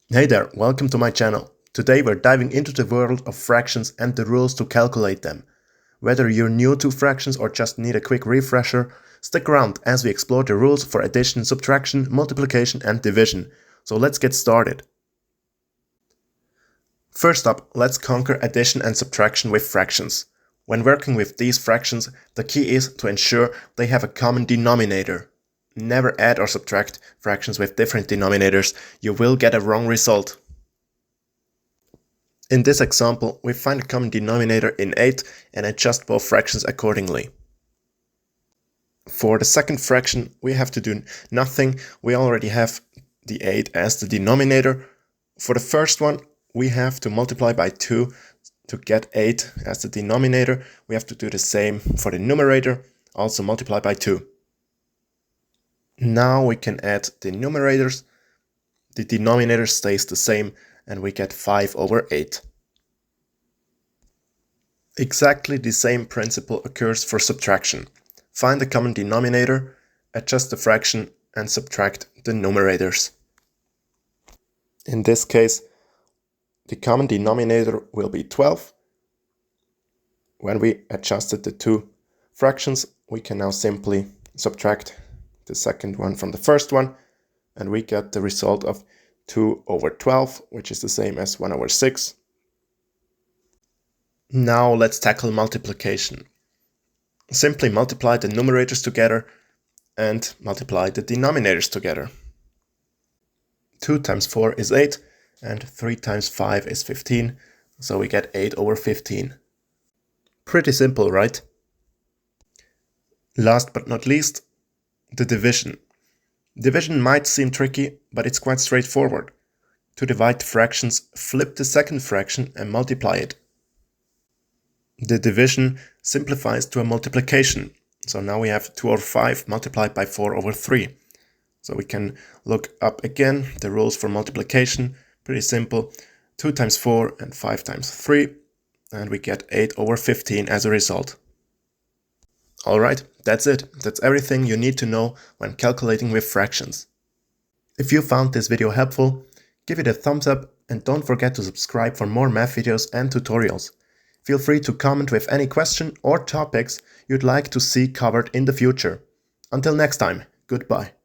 Hey there, welcome to my channel. Today we're diving into the world of fractions and the rules to calculate them. Whether you're new to fractions or just need a quick refresher, stick around as we explore the rules for addition, subtraction, multiplication and division. So let's get started. First up, let's conquer addition and subtraction with fractions. When working with these fractions, the key is to ensure they have a common denominator. Never add or subtract fractions with different denominators, you will get a wrong result. In this example, we find a common denominator in 8 and adjust both fractions accordingly. For the second fraction, we have to do nothing, we already have the 8 as the denominator. For the first one, we have to multiply by 2 to get 8 as the denominator. We have to do the same for the numerator, also multiply by 2. Now we can add the numerators, the denominator stays the same and we get 5 over 8. Exactly the same principle occurs for subtraction. Find the common denominator, adjust the fraction and subtract the numerators. In this case, the common denominator will be 12. When we adjusted the two fractions, we can now simply subtract the second one from the first one, and we get the result of 2 over 12, which is the same as 1 over 6. Now let's tackle multiplication. Simply multiply the numerators together and multiply the denominators together. 2 times 4 is 8 and 3 times 5 is 15, so we get 8 over 15. Pretty simple, right? Last but not least, the division. Division might seem tricky, but it's quite straightforward. To divide fractions, flip the second fraction and multiply it. The division simplifies to a multiplication. So now we have 2 over 5 multiplied by 4 over 3. So we can look up again the rules for multiplication. Pretty simple. 2 times 4 and 5 times 3. And we get 8 over 15 as a result. Alright, that's it. That's everything you need to know when calculating with fractions. If you found this video helpful, give it a thumbs up and don't forget to subscribe for more math videos and tutorials. Feel free to comment with any question or topics you'd like to see covered in the future. Until next time, goodbye.